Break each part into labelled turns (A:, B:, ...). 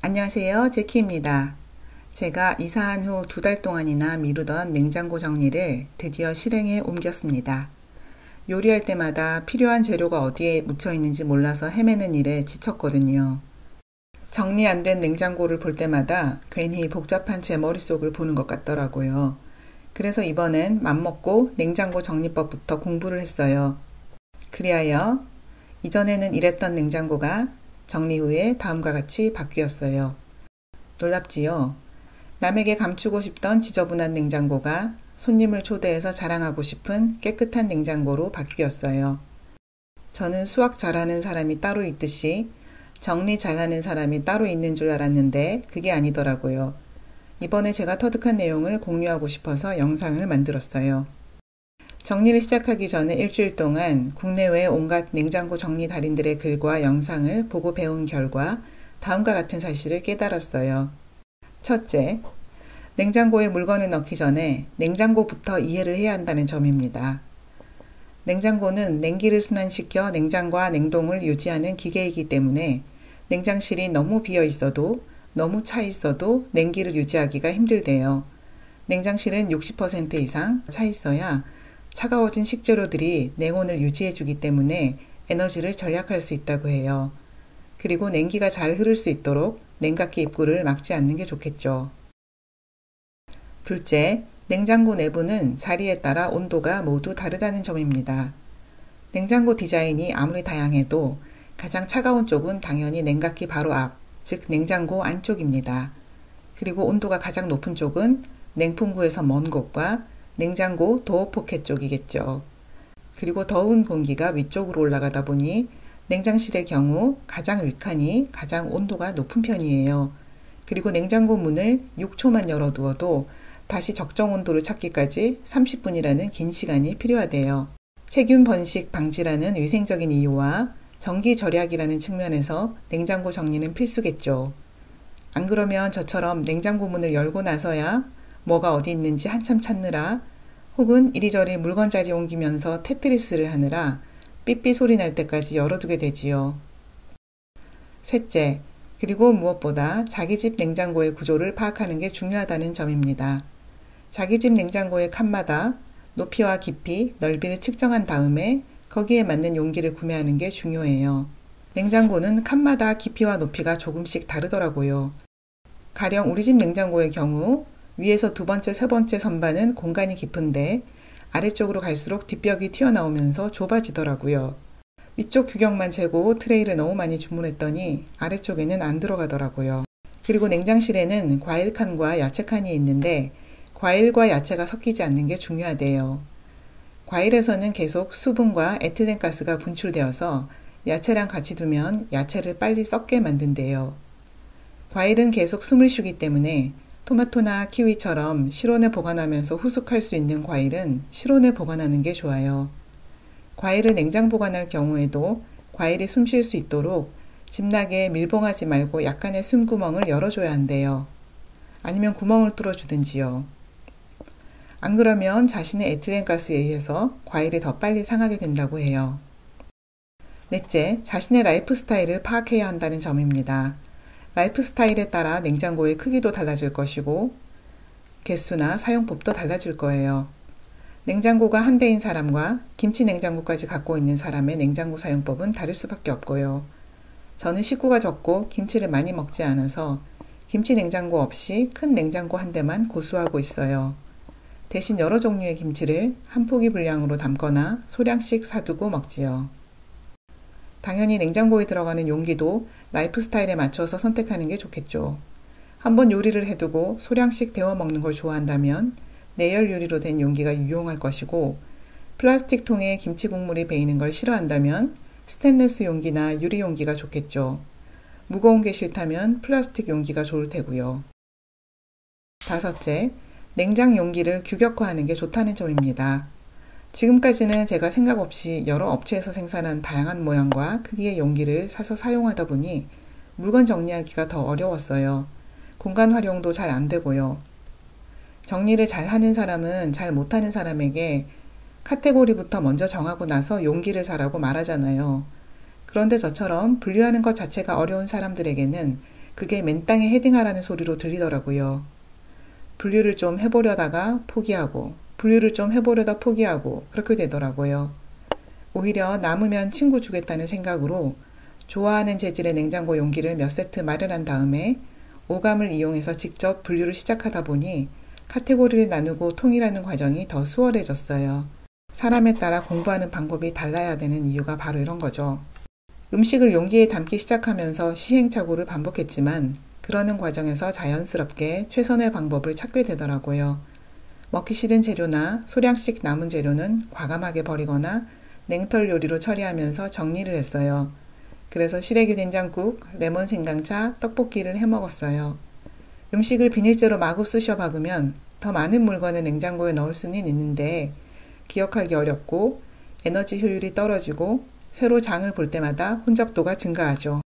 A: 안녕하세요. 제키입니다. 제가 이사한 후 2달 동안이나 미루던 냉장고 정리를 드디어 실행에 옮겼습니다. 요리할 때마다 필요한 재료가 어디에 묻혀 있는지 몰라서 헤매는 일에 지쳤거든요. 정리 안 된 냉장고를 볼 때마다 괜히 복잡한 제 머릿속을 보는 것 같더라고요. 그래서 이번엔 맘먹고 냉장고 정리법부터 공부를 했어요. 그리하여 이전에는 이랬던 냉장고가 정리 후에 다음과 같이 바뀌었어요. 놀랍지요? 남에게 감추고 싶던 지저분한 냉장고가 손님을 초대해서 자랑하고 싶은 깨끗한 냉장고로 바뀌었어요. 저는 수학 잘하는 사람이 따로 있듯이 정리 잘하는 사람이 따로 있는 줄 알았는데 그게 아니더라고요. 이번에 제가 터득한 내용을 공유하고 싶어서 영상을 만들었어요. 정리를 시작하기 전에 일주일 동안 국내외 온갖 냉장고 정리 달인들의 글과 영상을 보고 배운 결과 다음과 같은 사실을 깨달았어요. 첫째, 냉장고에 물건을 넣기 전에 냉장고부터 이해를 해야 한다는 점입니다. 냉장고는 냉기를 순환시켜 냉장과 냉동을 유지하는 기계이기 때문에 냉장실이 너무 비어 있어도 너무 차 있어도 냉기를 유지하기가 힘들대요. 냉장실은 60% 이상 차 있어야 차가워진 식재료들이 냉온을 유지해주기 때문에 에너지를 절약할 수 있다고 해요. 그리고 냉기가 잘 흐를 수 있도록 냉각기 입구를 막지 않는 게 좋겠죠. 둘째, 냉장고 내부는 자리에 따라 온도가 모두 다르다는 점입니다. 냉장고 디자인이 아무리 다양해도 가장 차가운 쪽은 당연히 냉각기 바로 앞, 즉 냉장고 안쪽입니다. 그리고 온도가 가장 높은 쪽은 냉풍구에서 먼 곳과 냉장고 도어 포켓 쪽이겠죠. 그리고 더운 공기가 위쪽으로 올라가다 보니 냉장실의 경우 가장 윗칸이 가장 온도가 높은 편이에요. 그리고 냉장고 문을 6초만 열어두어도 다시 적정 온도를 찾기까지 30분이라는 긴 시간이 필요하대요. 세균 번식 방지라는 위생적인 이유와 전기 절약이라는 측면에서 냉장고 정리는 필수겠죠. 안 그러면 저처럼 냉장고 문을 열고 나서야 뭐가 어디 있는지 한참 찾느라 혹은 이리저리 물건자리 옮기면서 테트리스를 하느라 삐삐 소리 날 때까지 열어두게 되지요. 셋째, 그리고 무엇보다 자기 집 냉장고의 구조를 파악하는 게 중요하다는 점입니다. 자기 집 냉장고의 칸마다 높이와 깊이, 넓이를 측정한 다음에 거기에 맞는 용기를 구매하는 게 중요해요. 냉장고는 칸마다 깊이와 높이가 조금씩 다르더라고요. 가령 우리 집 냉장고의 경우 위에서 두 번째, 세 번째 선반은 공간이 깊은데 아래쪽으로 갈수록 뒷벽이 튀어나오면서 좁아지더라고요. 위쪽 규격만 재고 트레이를 너무 많이 주문했더니 아래쪽에는 안 들어가더라고요. 그리고 냉장실에는 과일 칸과 야채 칸이 있는데 과일과 야채가 섞이지 않는 게 중요하대요. 과일에서는 계속 수분과 에틸렌가스가 분출되어서 야채랑 같이 두면 야채를 빨리 썩게 만든대요. 과일은 계속 숨을 쉬기 때문에 토마토나 키위처럼 실온에 보관하면서 후숙할 수 있는 과일은 실온에 보관하는 게 좋아요. 과일을 냉장 보관할 경우에도 과일이 숨 쉴 수 있도록 집나게 밀봉하지 말고 약간의 숨구멍을 열어줘야 한대요. 아니면 구멍을 뚫어주든지요. 안 그러면 자신의 에틸렌가스에 의해서 과일이 더 빨리 상하게 된다고 해요. 넷째, 자신의 라이프 스타일을 파악해야 한다는 점입니다. 라이프 스타일에 따라 냉장고의 크기도 달라질 것이고 개수나 사용법도 달라질 거예요. 냉장고가 한 대인 사람과 김치 냉장고까지 갖고 있는 사람의 냉장고 사용법은 다를 수밖에 없고요. 저는 식구가 적고 김치를 많이 먹지 않아서 김치 냉장고 없이 큰 냉장고 한 대만 고수하고 있어요. 대신 여러 종류의 김치를 한 포기 분량으로 담거나 소량씩 사두고 먹지요. 당연히 냉장고에 들어가는 용기도 라이프 스타일에 맞춰서 선택하는 게 좋겠죠. 한번 요리를 해두고 소량씩 데워 먹는 걸 좋아한다면 내열 유리로 된 용기가 유용할 것이고 플라스틱 통에 김치 국물이 배이는 걸 싫어한다면 스테인리스 용기나 유리 용기가 좋겠죠. 무거운 게 싫다면 플라스틱 용기가 좋을 테고요. 다섯째, 냉장 용기를 규격화하는 게 좋다는 점입니다. 지금까지는 제가 생각 없이 여러 업체에서 생산한 다양한 모양과 크기의 용기를 사서 사용하다 보니 물건 정리하기가 더 어려웠어요. 공간 활용도 잘 안 되고요. 정리를 잘 하는 사람은 잘 못하는 사람에게 카테고리부터 먼저 정하고 나서 용기를 사라고 말하잖아요. 그런데 저처럼 분류하는 것 자체가 어려운 사람들에게는 그게 맨땅에 헤딩하라는 소리로 들리더라고요. 분류를 좀 해보려다가 포기하고, 분류를 좀 해보려다 포기하고, 그렇게 되더라고요. 오히려 남으면 친구 주겠다는 생각으로 좋아하는 재질의 냉장고 용기를 몇 세트 마련한 다음에 오감을 이용해서 직접 분류를 시작하다 보니 카테고리를 나누고 통일하는 과정이 더 수월해졌어요. 사람에 따라 공부하는 방법이 달라야 되는 이유가 바로 이런 거죠. 음식을 용기에 담기 시작하면서 시행착오를 반복했지만 그러는 과정에서 자연스럽게 최선의 방법을 찾게 되더라고요. 먹기 싫은 재료나 소량씩 남은 재료는 과감하게 버리거나 냉털 요리로 처리하면서 정리를 했어요. 그래서 시래기 된장국, 레몬 생강차, 떡볶이를 해 먹었어요. 음식을 비닐째로 마구 쑤셔 박으면 더 많은 물건을 냉장고에 넣을 수는 있는데 기억하기 어렵고 에너지 효율이 떨어지고 새로 장을 볼 때마다 혼잡도가 증가하죠.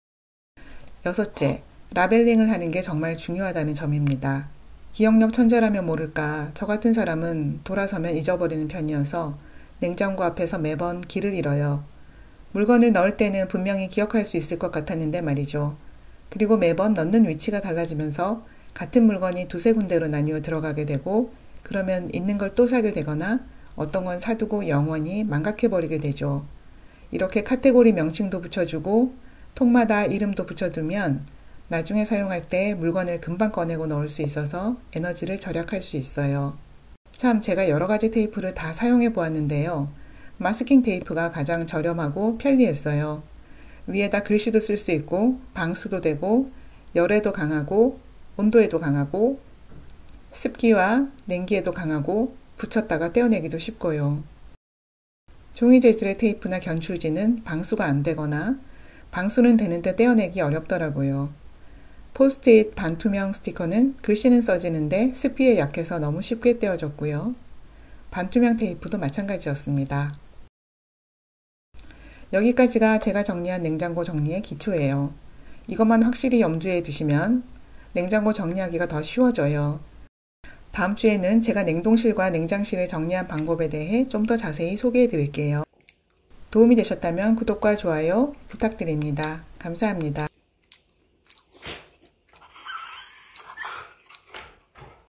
A: 여섯째, 라벨링을 하는 게 정말 중요하다는 점입니다. 기억력 천재라면 모를까 저 같은 사람은 돌아서면 잊어버리는 편이어서 냉장고 앞에서 매번 길을 잃어요. 물건을 넣을 때는 분명히 기억할 수 있을 것 같았는데 말이죠. 그리고 매번 넣는 위치가 달라지면서 같은 물건이 두세 군데로 나뉘어 들어가게 되고 그러면 있는 걸 또 사게 되거나 어떤 건 사두고 영원히 망각해버리게 되죠. 이렇게 카테고리 명칭도 붙여주고 통마다 이름도 붙여두면 나중에 사용할 때 물건을 금방 꺼내고 넣을 수 있어서 에너지를 절약할 수 있어요. 참 제가 여러 가지 테이프를 다 사용해 보았는데요. 마스킹 테이프가 가장 저렴하고 편리했어요. 위에다 글씨도 쓸 수 있고 방수도 되고 열에도 강하고 온도에도 강하고 습기와 냉기에도 강하고 붙였다가 떼어내기도 쉽고요. 종이 재질의 테이프나 견출지는 방수가 안 되거나 방수는 되는데 떼어내기 어렵더라고요. 포스트잇 반투명 스티커는 글씨는 써지는데 습기에 약해서 너무 쉽게 떼어졌고요. 반투명 테이프도 마찬가지였습니다. 여기까지가 제가 정리한 냉장고 정리의 기초예요. 이것만 확실히 염두에 두시면 냉장고 정리하기가 더 쉬워져요. 다음 주에는 제가 냉동실과 냉장실을 정리한 방법에 대해 좀 더 자세히 소개해 드릴게요. 도움이 되셨다면 구독과 좋아요 부탁드립니다. 감사합니다.